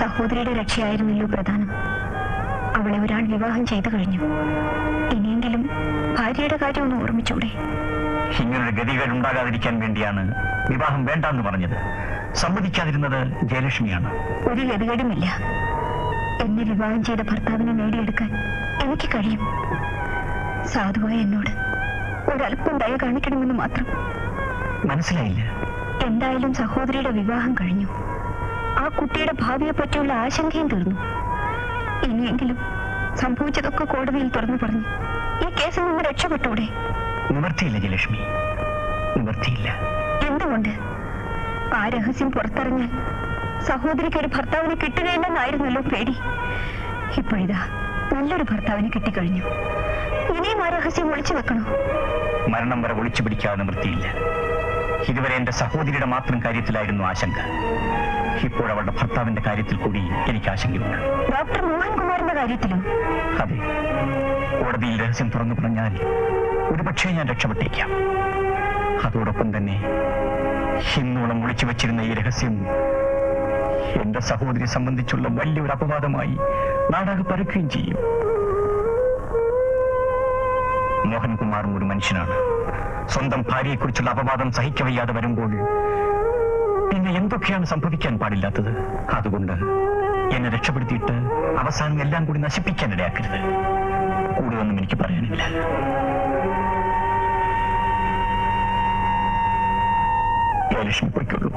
സഹോദരിയുടെ രക്ഷയായിരുന്നല്ലോ പ്രധാനം. അവളെ ഒരാൾ വിവാഹം ചെയ്തു കഴിഞ്ഞു. ഇനിയെങ്കിലും ഭാര്യയുടെ കാര്യം ഒന്ന് ഓർമ്മിച്ചൂടെ? ഇങ്ങനൊരു ഗതികേട് ഉണ്ടാകാതിരിക്കാൻ വേണ്ടിയാണ് വിവാഹം വേണ്ടെന്ന് പറഞ്ഞത്. സമ്മതിക്കാതിരുന്നത് ജയലക്ഷ്മിയാണ്. ഒരു ഗതികേടുമില്ല. എന്നെ വിവാഹം ചെയ്ത ഭർത്താവിനെ നേടിയെടുക്കാൻ എനിക്ക് കഴിയും. സാധുവായ എന്നോട് ഒരല്പം ദയ കാണിക്കണമെന്ന് മാത്രം. മനസ്സിലായില്ല. എന്തായാലും സഹോദരിയുടെ വിവാഹം കഴിഞ്ഞു. ആ കുട്ടിയുടെ ഭാവിയെ പറ്റിയുള്ള ആശങ്കയും തീർന്നു. ഇനിയെങ്കിലും സംഭവിച്ചതൊക്കെ കോടതിയിൽ തുറന്നു പറഞ്ഞു ഈ കേസിൽ നിന്ന് രക്ഷപ്പെട്ടൂടെ? നിവർത്തിയില്ല ജയലക്ഷ്മി, നിവർത്തിയില്ല. എന്തുകൊണ്ട്? ആ രഹസ്യം പുറത്തറിഞ്ഞാൽ സഹോദരിക്ക് ഒരു ഭർത്താവിനെ കിട്ടുകയില്ലെന്നായിരുന്നല്ലോ പേടി. ഇപ്പോഴിതാ നല്ലൊരു ഭർത്താവിനെ കിട്ടിക്കഴിഞ്ഞു. ഇനിയും ആ രഹസ്യം ഒളിച്ചു വെക്കണോ? മരണം വരെ ഒളിച്ചു പിടിക്കാതെ നിവൃത്തിയില്ല. ഇതുവരെ എന്റെ സഹോദരിയുടെ മാത്രം കാര്യത്തിലായിരുന്നു ആശങ്ക. ഇപ്പോഴവളുടെ ഭർത്താവിന്റെ കാര്യത്തിൽ കൂടി എനിക്ക് ആശങ്കയുണ്ട്. ഡോക്ടർ മോഹൻകുമാറിന്റെ കാര്യത്തിലും? അതെ. കോടതിയിൽ രഹസ്യം തുറന്നു പറഞ്ഞാൽ ഒരുപക്ഷെ ഞാൻ രക്ഷപ്പെട്ടേക്കാം. അതോടൊപ്പം തന്നെ ഇന്നോളം ഒളിച്ചു വെച്ചിരുന്ന ഈ രഹസ്യം എന്റെ സഹോദരിയെ സംബന്ധിച്ചുള്ള വലിയൊരു അപവാദമായി നാടാകെ പരക്കുകയും ചെയ്യും. മോഹൻകുമാറും ഒരു മനുഷ്യനാണ്. സ്വന്തം ഭാര്യയെക്കുറിച്ചുള്ള അപവാദം സഹിക്കവയ്യാതെ വരുമ്പോൾ പിന്നെ എന്തൊക്കെയാണ് സംഭവിക്കാൻ പാടില്ലാത്തത്? അതുകൊണ്ട് എന്നെ രക്ഷപ്പെടുത്തിയിട്ട് അവസാനം എല്ലാം കൂടി നശിപ്പിക്കാൻ ഇടയാക്കരുത്. കൂടുതലൊന്നും എനിക്ക് പറയാനില്ല. ജയലക്ഷ്മി പോയിക്കൊള്ളൂ.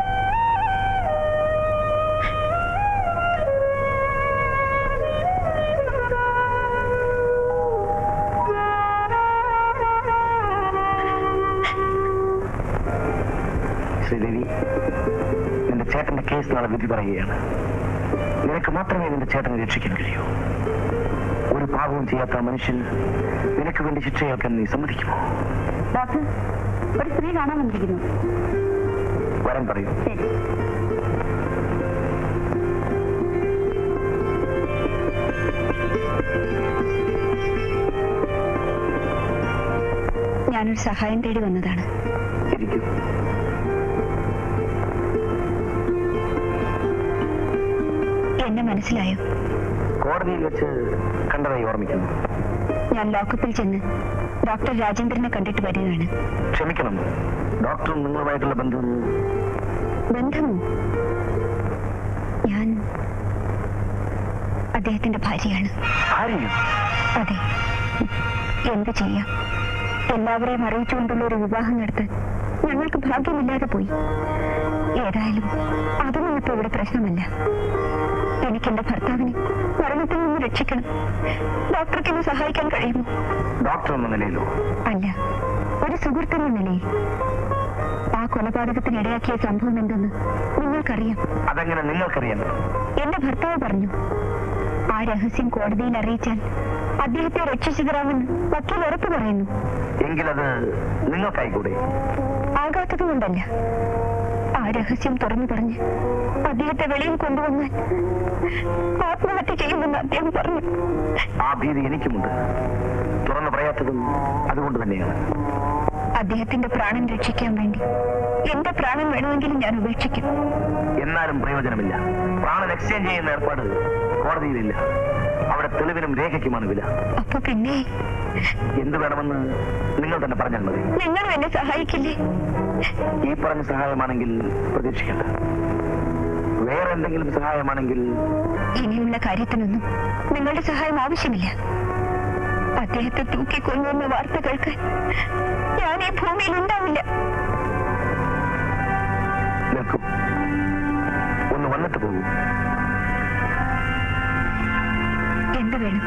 ശ്രീദേവി, നിന്റെ ചേട്ടന്റെ കേസ് നാളെ വിധി പറയുകയാണ്. നിനക്ക് മാത്രമേ നിന്റെ ചേട്ടനെ രക്ഷിക്കാൻ കഴിയൂ. ഒരു പാപവും ചെയ്യാത്ത മനുഷ്യൻ നിനക്ക് വേണ്ടി ശിക്ഷയേൽക്കാൻ നീ സമ്മതിക്കുമോ? ഡോക്ടർ, ഒരു സ്ത്രീ കാണാൻ വന്നിരിക്കുന്നു. വരാൻ പറയൂ. ഞാനൊരു സഹായം തേടി വന്നതാണ്. ഇരിക്കൂ. എന്നെ മനസ്സിലായോ? കോടതിയിൽ വെച്ച് കണ്ടതായി ഓർമ്മിക്കുന്നു. ഞാൻ ലോക്കപ്പിൽ ചെന്ന് ഡോക്ടർ രാജേന്ദ്രനെ കണ്ടിട്ട് വരികയാണ്. ക്ഷമിക്കണം, ഡോക്ടറും നിങ്ങളുമായിട്ടുള്ള ബന്ധമോ? ഞാൻ അദ്ദേഹത്തിന്റെ ഭാര്യയാണ്. അതെ. എന്ത് ചെയ്യാം? എല്ലാവരെയും അറിയിച്ചുകൊണ്ടുള്ള ഒരു വിവാഹം നടത്താൻ ഞങ്ങൾക്ക് ഭാഗ്യമില്ലാതെ പോയി. ഏതായാലും അതൊന്നും ഇപ്പൊ ഇവിടെ പ്രശ്നമല്ല. എനിക്ക് എന്റെ ഭർത്താവിനെ മരണത്തിൽ നിന്ന് രക്ഷിക്കണം. ഡോക്ടർക്ക് എന്നെ സഹായിക്കാൻ കഴിയുമോ? ഡോക്ടർ എന്ന നിലയിലോ? അല്ല, ഒരു സുഹൃത്തെന്ന നിലയിൽ. ആ കൊലപാതകത്തിന് ഇടയാക്കിയ സംഭവം എന്തെന്ന് നിങ്ങൾക്കറിയാം. അതെങ്ങനെ നിങ്ങൾക്കറിയാം? എന്റെ ഭർത്താവ് പറഞ്ഞു, ആ രഹസ്യം കോടതിയിൽ അറിയിച്ചാൽ അദ്ദേഹത്തെ രക്ഷിച്ചു തരാമെന്ന് വക്കീൽ ഉറപ്പ് പറയുന്നു. എങ്കിലത് നിങ്ങൾക്കായിക്കൂടെ? ആകാത്തത് കൊണ്ടല്ല. ആ രഹസ്യം തുറന്നു പറഞ്ഞ് അദ്ദേഹത്തെ വെളിയിൽ കൊണ്ടുവന്നാൽ ആത്മഹത്യ ചെയ്യുമെന്ന് അദ്ദേഹം പറഞ്ഞു. ആ ഭീതി എനിക്കുമുണ്ട്. തുറന്നു പറയാത്തതും അതുകൊണ്ട് തന്നെയാണ്. അദ്ദേഹത്തിന്റെ പ്രാണൻ രക്ഷിക്കാൻ വേണ്ടി എന്റെ പ്രാണൻ വേണമെങ്കിലും ഞാൻ ഉപേക്ഷിക്കും. എന്നാലും പ്രയോജനമില്ല. പ്രാണൻ എക്സ്ചേഞ്ച് ചെയ്യുന്ന ഏർപ്പാട് കോടതിയിലില്ല. അവിടെ തെളിവിനും രേഖയ്ക്കുമാണ് വില. അപ്പൊ പിന്നെ എന്ത് വേണമെന്ന് നിങ്ങൾ തന്നെ പറഞ്ഞാൽ മതി. നിങ്ങളും എന്നെ സഹായിക്കില്ലേ? ഈ പറഞ്ഞ സഹായമാണെങ്കിൽ പ്രതീക്ഷിക്കണ്ട. വേറെ എന്തെങ്കിലും സഹായമാണെങ്കിൽ? ഇനിയുള്ള കാര്യത്തിനൊന്നും നിങ്ങളുടെ സഹായം ആവശ്യമില്ല. അദ്ദേഹത്തെ തൂക്കിക്കൊല്ലുന്ന വാർത്ത കേൾക്കാൻ ഞാൻ ഈ ഭൂമിയിൽ ഉണ്ടാവില്ല. നിൽക്കും. ഒന്ന് വന്നിട്ട് പോകൂ. എന്ത് വേണം?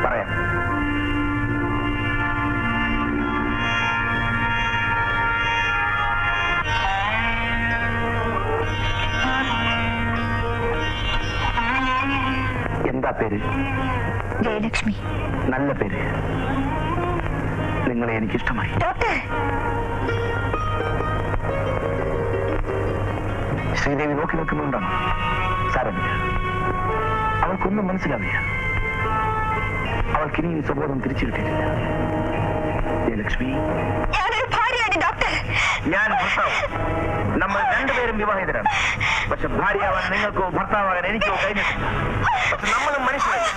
പറയാം. എന്താ പേര്? ജയലക്ഷ്മി. നല്ല പേര്. നിങ്ങളെ എനിക്കിഷ്ടമായി. ഡോക്ടർ, ശ്രീദേവി നോക്കി നിൽക്കുന്നുണ്ടാണ്. സാരമില്ല, അവൾക്കൊന്നും മനസ്സിലാവില്ല. അവൾക്കിനിയും സ്വബോധം തിരിച്ചു കിട്ടിയിട്ടില്ല. ജയലക്ഷ്മി, ഞാനൊരു ഭാര്യയാണ് ഡോക്ടർ. ഞാൻ ഭർത്താവ്. നമ്മൾ രണ്ടുപേരും വിവാഹിതരാണ്. പക്ഷെ ഭാര്യയാവാൻ നിങ്ങൾക്കോ ഭർത്താവാകാൻ എനിക്കോ കഴിഞ്ഞിട്ടില്ല. പക്ഷെ നമ്മളും മനുഷ്യരാണ്.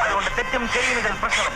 അതുകൊണ്ട് തെറ്റും ചെയ്യുന്നതിൽ പ്രശ്നം.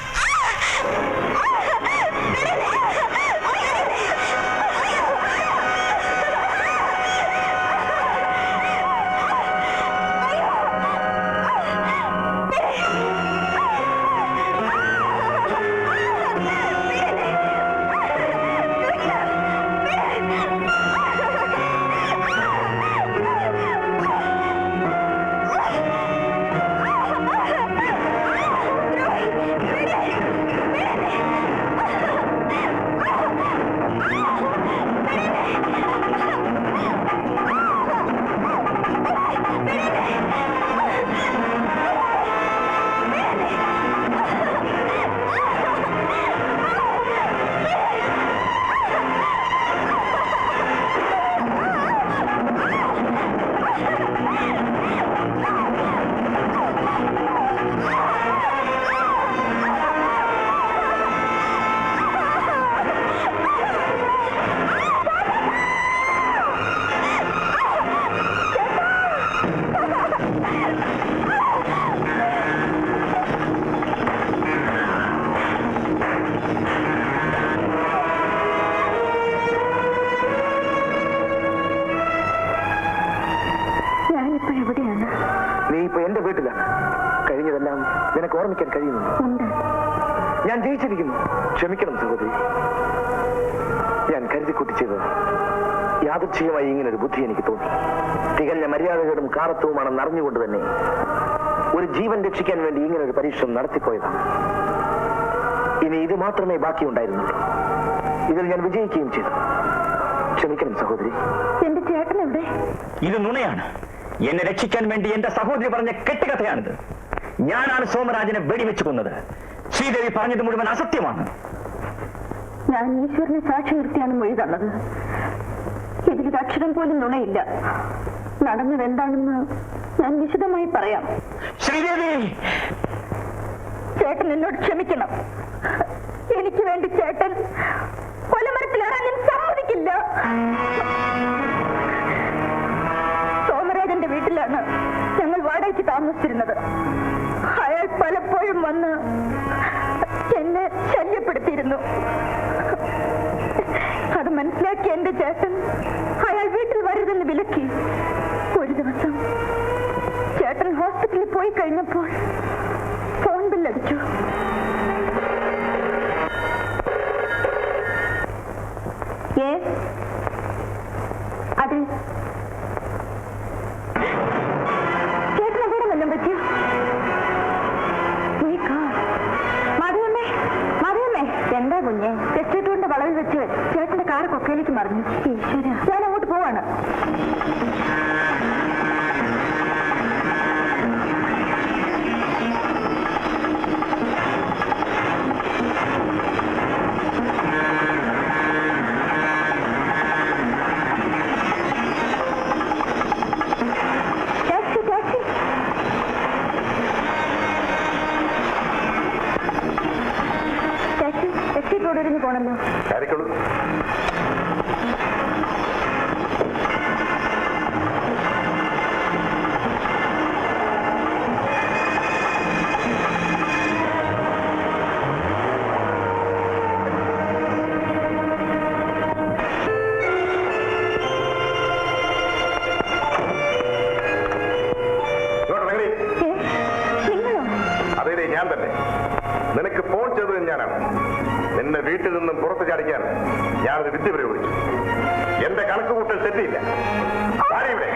നീ ഇപ്പൊ എന്റെ വീട്ടിലാണ്. കഴിഞ്ഞതെല്ലാം നിനക്ക് ഓർമ്മിക്കാൻ കഴിയുന്നുണ്ട്. ഞാൻ ജയിച്ചിരിക്കുന്നു. ക്ഷമിക്കണം സഹോദരി. ഞാൻ കരുതിക്കൂട്ടി ചെയ്തത്. യാദൃച്ഛികമായി ഇങ്ങനൊരു ബുദ്ധി എനിക്ക് തോന്നി. തികഞ്ഞ മര്യാദകളും കാറത്വവുമാണെന്ന് അറിഞ്ഞുകൊണ്ട് തന്നെ ഒരു ജീവൻ രക്ഷിക്കാൻ വേണ്ടി ഇങ്ങനൊരു പരീക്ഷണം നടത്തിപ്പോയതാണ്. ഇനി ഇത് മാത്രമേ ബാക്കിയുണ്ടായിരുന്നുള്ളൂ. ഇതിൽ ഞാൻ വിജയിക്കുകയും ചെയ്തു. ക്ഷമിക്കണം സഹോദരി. എന്റെ ചേട്ടൻ എവിടെ? ഇത് നുണയാണ്. എന്നെ രക്ഷിക്കാൻ വേണ്ടി എന്റെ സഹോദരി പറഞ്ഞ കെട്ടുകഥയാണിത്. ഞാനാണ് സോമരാജനെ വെടിവെച്ചു കൊന്നത്. ശ്രീദേവി പറഞ്ഞത് മുഴുവൻ അസത്യമാണ്. ഞാൻ ഈശ്വരനെ സാക്ഷി നിർത്തിയാണ് മൊഴി തന്നത്. ഇതിലൊരു അക്ഷരം പോലും നുണയില്ല. നടന്നത് എന്താണെന്ന് ഞാൻ വിശദമായി പറയാം. ശ്രീദേവി, ചേട്ടൻ എന്നോട് ക്ഷമിക്കണം. എനിക്ക് വേണ്ടി ചേട്ടൻ കൊലമരത്തിലേറാൻ ഞാൻ സമ്മതിക്കില്ല. സോമരാജന്റെ വീട്ടിലാണ് ഞങ്ങൾ വാടകയ്ക്ക് താമസിച്ചിരുന്നത്. അയാൾ പലപ്പോഴും വന്ന് എന്നെ ശല്യപ്പെടുത്തിയിരുന്നു. അത് മനസ്സിലാക്കി എന്റെ ചേട്ടൻ അയാൾ വീട്ടിൽ വരരുതെന്ന് വിലക്കി. ഒരു ദിവസം ചേട്ടൻ ഹോസ്പിറ്റലിൽ പോയി കഴിഞ്ഞപ്പോൾ ഫോൺ ബില്ലടിച്ചു. അതെ, ചേട്ടൻ കൂടെ വല്ലതും പറ്റിയോ? മധുവമ്മേ, മധുവമ്മേ, എന്താ കുഞ്ഞെ? ടെസ്റ്റേറ്റൂറിന്റെ വളവിൽ വെച്ച് ചേട്ടന്റെ കാർ കൊക്കയിലേക്ക് മറിഞ്ഞു. ഈശ്വര, ഞാൻ അങ്ങോട്ട് പോവാണ്. പോണല്ലോ. അതെ, ഞാൻ തന്നെ. നിനക്ക് ഫോൺ ചെയ്തത് ഞാനാണ്. നിന്നെ വീട്ടിൽ നിന്നും പുറത്തു ചാടിക്കാൻ ഞാനൊരു വിദ്യ പ്രയോഗിച്ചു. എന്റെ കണക്കുകൂട്ടൽ തെറ്റിയില്ല. ഇവിടെ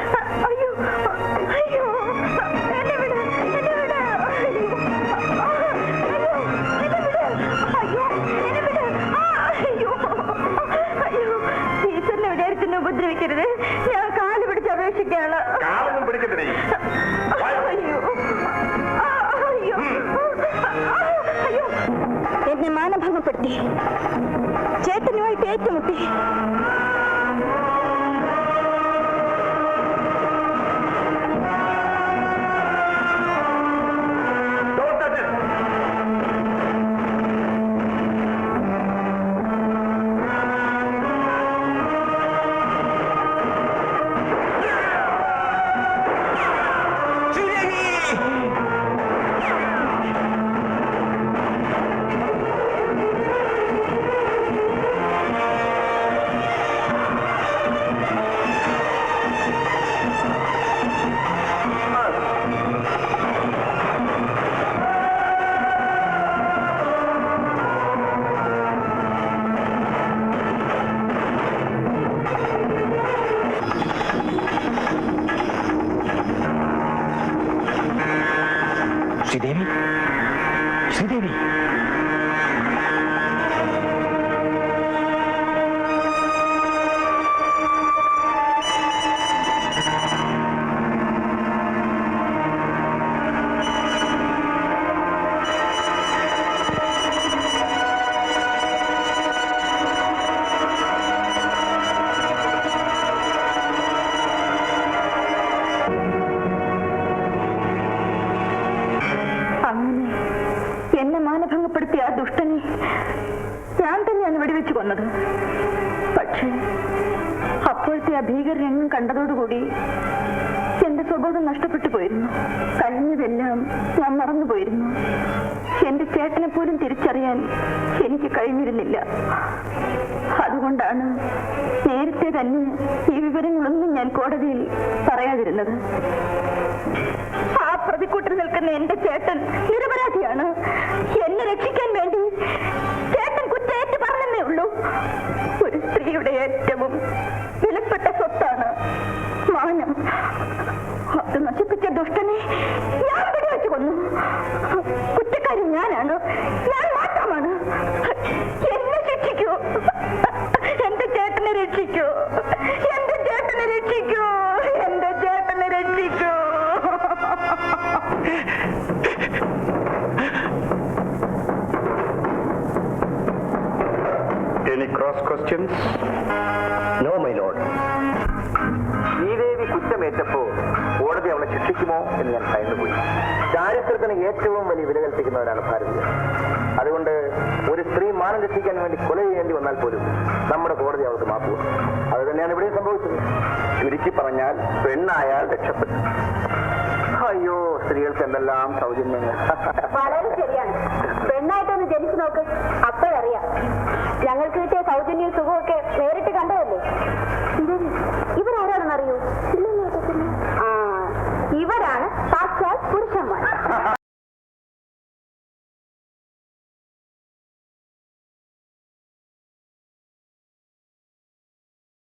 ഈശ്വരനെ വിചാരിച്ചെന്നെ ഉപദ്രവിക്കരുത്. ഞാൻ കാല് പിടിച്ച് അപേക്ഷിക്കാണ്. കാലൊന്നും പിടിക്കത്തില്ലേ? എന്നെ മാനഭംഗപ്പെടുത്തി, ചേട്ടനുമായിട്ട് ഏറ്റുമുട്ടി. ശ്രീദേവി, ശ്രീദേവി. എന്നെ മാനഭംഗപ്പെടുത്തിയ ആ ദുഷ്ടനെ ഞാൻ തന്നെയാണ് വെടിവെച്ച് കൊന്നത്. പക്ഷേ അപ്പോഴത്തെ ആ ഭീകരനെങ്ങും കണ്ടതോടുകൂടി എന്റെ സ്വബോധം നഷ്ടപ്പെട്ടു പോയിരുന്നു. കഴിഞ്ഞതെല്ലാം ഞാൻ മറന്നുപോയിരുന്നു. എന്റെ ചേട്ടനെ പോലും തിരിച്ചറിയാൻ എനിക്ക് കഴിഞ്ഞിരുന്നില്ല. അതുകൊണ്ടാണ് നേരത്തെ തന്നെ ഈ വിവരങ്ങളൊന്നും ഞാൻ കോടതിയിൽ പറയാതിരുന്നത്. ആ പ്രതിക്കൂട്ടിൽ നിൽക്കുന്ന എന്റെ ചേട്ടൻ നിരപരാധിയാണ്. എന്നെ രക്ഷിക്കാൻ വേണ്ടി ചേട്ടൻ കുറ്റേറ്റ് പറഞ്ഞതേ ഉള്ളൂ. ഒരു സ്ത്രീയുടെ ഏറ്റവും വിലപ്പെട്ട സ്വത്താണ് മാനം. അത് നശിപ്പിച്ച ദുഷ്ടനെ ഞാൻ വെടിവെച്ച് കൊന്നു. കുറ്റക്കാരി ഞാനാണ്, ഞാൻ മാത്രമാണ്. എന്നെ രക്ഷിക്കൂ, എന്റെ ചേട്ടനെ രക്ഷിക്കൂ, എന്റെ ചേട്ടനെ രക്ഷിക്കൂ, എന്റെ ചേട്ടനെ രക്ഷിക്കൂ. Any cross questions? No my lord. Sridevi കുറ്റമേറ്റപ്പോ കോടതി അവളെ ശിക്ഷിക്കുമോ എന്ന് ഞാൻ ഭയന്നുപോയി. ചാരിത്രത്തിന് ഏറ്റവും വലിയ വില കൽപ്പിക്കുന്നവരാണ് ഭാരതീയർ. അതുകൊണ്ട് ഒരു സ്ത്രീ മാനം രക്ഷിക്കാൻ വേണ്ടി കൊല ചെയ്യേണ്ടി വന്നാൽ പോലും നമ്മുടെ കോടതി അവൾക്ക് മാപ്പ് കൊടുക്കും. അത് തന്നെയാണ് ഇവിടെ സംഭവിച്ചത്. ചുരുക്കി പറഞ്ഞാൽ പെണ്ണായാൽ രക്ഷപ്പെട്ടു. അയ്യോ, സ്ത്രീകൾക്ക് എന്തെല്ലാം സൗജന്യങ്ങൾ. വളരെ ശരിയാണ്. പെണ്ണായിട്ടൊന്ന് ജനിച്ചു നോക്ക്, അപ്പോഴറിയാം. ഞങ്ങൾക്ക് കിട്ടിയ സൗജന്യവും സുഖമൊക്കെ നേരിട്ട് കണ്ടതല്ലേ.